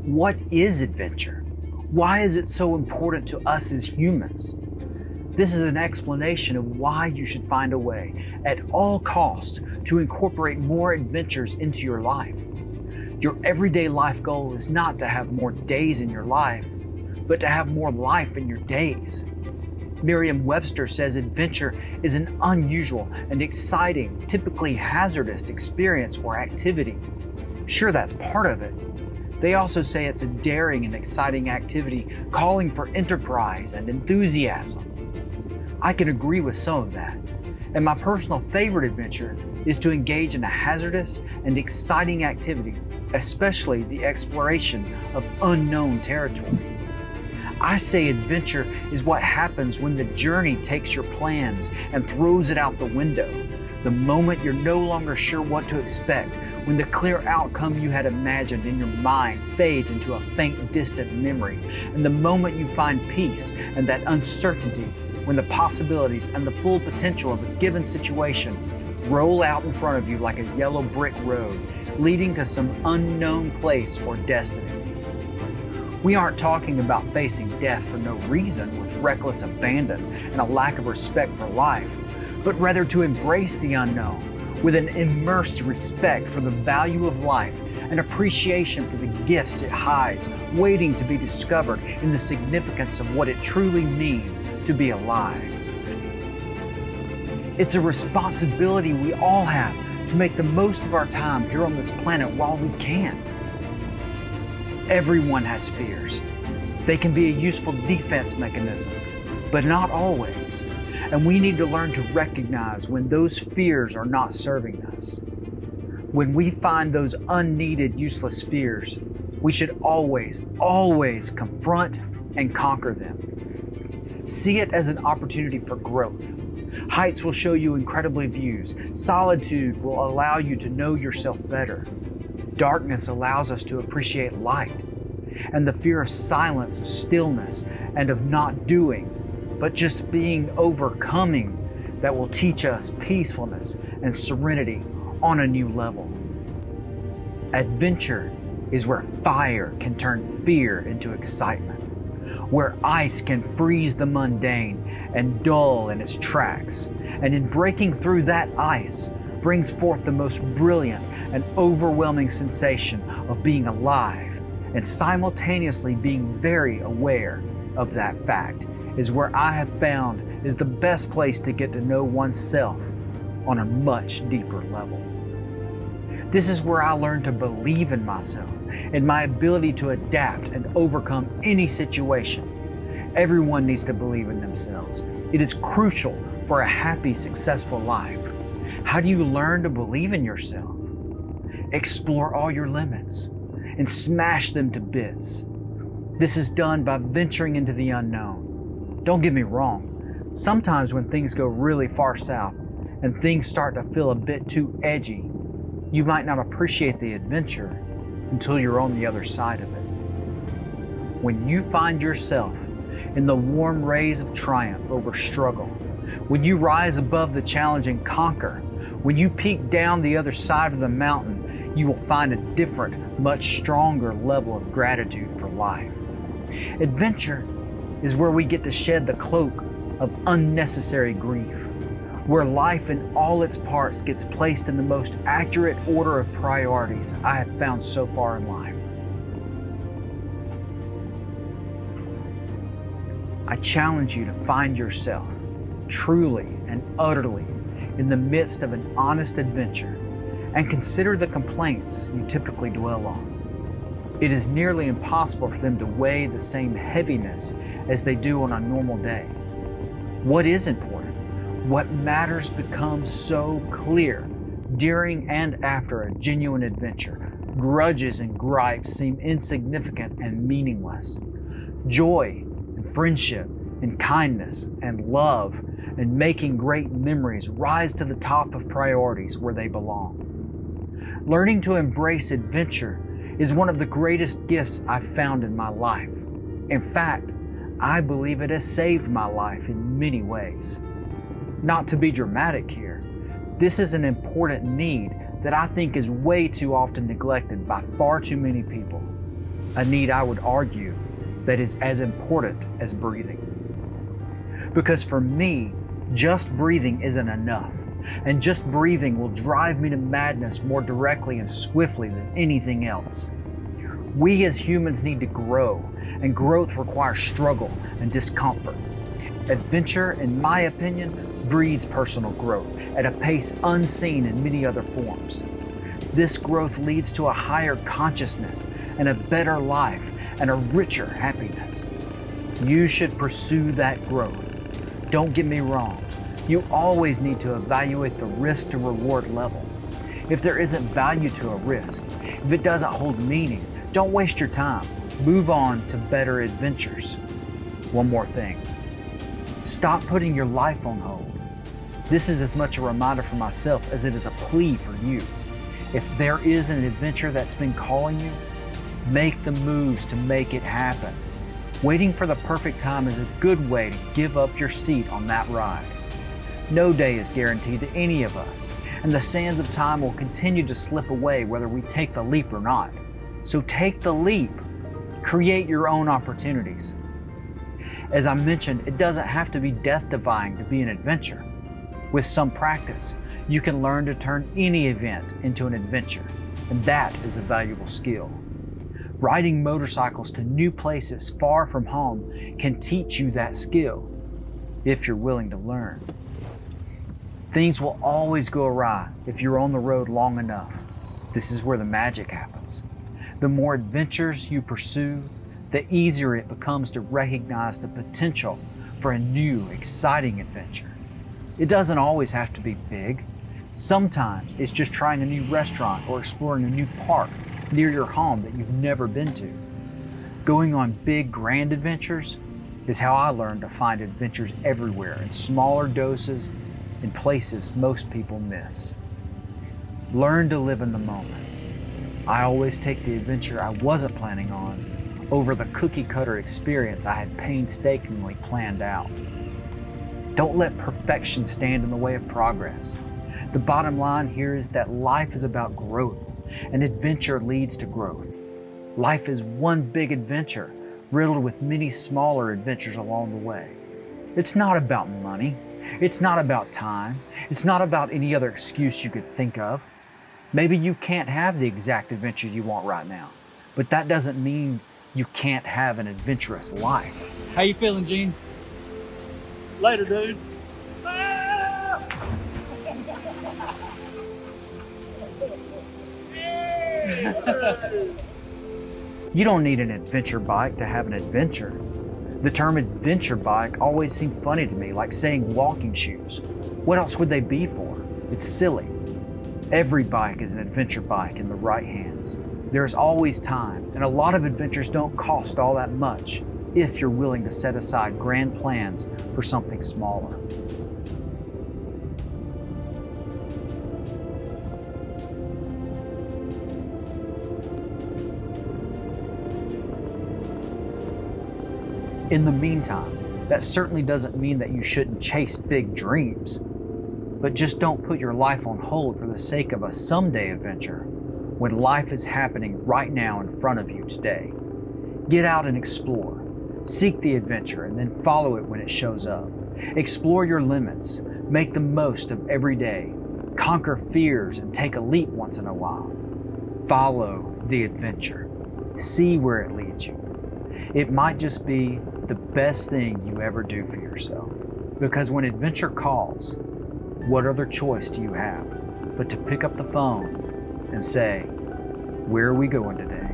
What is adventure? Why is it so important to us as humans? This is an explanation of why you should find a way, at all costs, to incorporate more adventures into your life. Your everyday life goal is not to have more days in your life, but to have more life in your days. Merriam-Webster says adventure is an unusual and exciting, typically hazardous experience or activity. Sure, that's part of it. They also say it's a daring and exciting activity calling for enterprise and enthusiasm. I can agree with some of that, and my personal favorite adventure is to engage in a hazardous and exciting activity, especially the exploration of unknown territory. I say adventure is what happens when the journey takes your plans and throws it out the window. The moment you're no longer sure what to expect, when the clear outcome you had imagined in your mind fades into a faint, distant memory, and the moment you find peace and that uncertainty, when the possibilities and the full potential of a given situation roll out in front of you like a yellow brick road, leading to some unknown place or destiny. We aren't talking about facing death for no reason with reckless abandon and a lack of respect for life, but rather to embrace the unknown with an immersed respect for the value of life and appreciation for the gifts it hides, waiting to be discovered in the significance of what it truly means to be alive. It's a responsibility we all have to make the most of our time here on this planet while we can. Everyone has fears. They can be a useful defense mechanism, but not always. And we need to learn to recognize when those fears are not serving us. When we find those unneeded, useless fears, we should always confront and conquer them. See it as an opportunity for growth. Heights will show you incredible views. Solitude will allow you to know yourself better. Darkness allows us to appreciate light. And the fear of silence, of stillness, and of not doing, but just being overcoming, that will teach us peacefulness and serenity on a new level. Adventure is where fire can turn fear into excitement, where ice can freeze the mundane and dull in its tracks, and in breaking through that ice brings forth the most brilliant and overwhelming sensation of being alive, and simultaneously being very aware of that fact is where I have found is the best place to get to know oneself on a much deeper level. This is where I learned to believe in myself and my ability to adapt and overcome any situation. Everyone needs to believe in themselves. It is crucial for a happy, successful life. How do you learn to believe in yourself? Explore all your limits and smash them to bits. This is done by venturing into the unknown. Don't get me wrong, sometimes when things go really far south and things start to feel a bit too edgy, you might not appreciate the adventure until you're on the other side of it. When you find yourself in the warm rays of triumph over struggle, when you rise above the challenge and conquer, when you peek down the other side of the mountain, you will find a different, much stronger level of gratitude for life. Adventure is where we get to shed the cloak of unnecessary grief, where life in all its parts gets placed in the most accurate order of priorities I have found so far in life. I challenge you to find yourself truly and utterly in the midst of an honest adventure and consider the complaints you typically dwell on. It is nearly impossible for them to weigh the same heaviness as they do on a normal day. What is important? What matters becomes so clear during and after a genuine adventure. Grudges and gripes seem insignificant and meaningless. Joy and friendship and kindness and love and making great memories rise to the top of priorities where they belong. Learning to embrace adventure is one of the greatest gifts I've found in my life. In fact, I believe it has saved my life in many ways. Not to be dramatic here, this is an important need that I think is way too often neglected by far too many people. a need I would argue that is as important as breathing. Because for me, just breathing isn't enough, and just breathing will drive me to madness more directly and swiftly than anything else. We as humans need to grow, and growth requires struggle and discomfort. Adventure, in my opinion, breeds personal growth at a pace unseen in many other forms. This growth leads to a higher consciousness and a better life and a richer happiness. You should pursue that growth. Don't get me wrong, you always need to evaluate the risk to reward level. If there isn't value to a risk, if it doesn't hold meaning, don't waste your time. Move on to better adventures. One more thing. Stop putting your life on hold. This is as much a reminder for myself as it is a plea for you. If there is an adventure that's been calling you, make the moves to make it happen. Waiting for the perfect time is a good way to give up your seat on that ride. No day is guaranteed to any of us, and the sands of time will continue to slip away whether we take the leap or not. So take the leap. Create your own opportunities. As I mentioned, it doesn't have to be death-defying to be an adventure. With some practice, you can learn to turn any event into an adventure, and that is a valuable skill. Riding motorcycles to new places far from home can teach you that skill, if you're willing to learn. Things will always go awry if you're on the road long enough. This is where the magic happens. The more adventures you pursue, the easier it becomes to recognize the potential for a new, exciting adventure. It doesn't always have to be big. Sometimes it's just trying a new restaurant or exploring a new park near your home that you've never been to. Going on big, grand adventures is how I learned to find adventures everywhere in smaller doses in places most people miss. Learn to live in the moment. I always take the adventure I wasn't planning on over the cookie-cutter experience I had painstakingly planned out. Don't let perfection stand in the way of progress. The bottom line here is that life is about growth, and adventure leads to growth. Life is one big adventure, riddled with many smaller adventures along the way. It's not about money. It's not about time. It's not about any other excuse you could think of. Maybe you can't have the exact adventure you want right now, but that doesn't mean you can't have an adventurous life. How you feeling, Gene? Later, dude. You don't need an adventure bike to have an adventure. The term adventure bike always seemed funny to me, like saying walking shoes. What else would they be for? It's silly. Every bike is an adventure bike in the right hands. There's always time, and a lot of adventures don't cost all that much if you're willing to set aside grand plans for something smaller. In the meantime, that certainly doesn't mean that you shouldn't chase big dreams, but just don't put your life on hold for the sake of a someday adventure when life is happening right now in front of you today. Get out and explore. Seek the adventure and then follow it when it shows up. Explore your limits. Make the most of every day. Conquer fears and take a leap once in a while. Follow the adventure. See where it leads you. It might just be the best thing you ever do for yourself. Because when adventure calls, what other choice do you have but to pick up the phone and say, "Where are we going today?"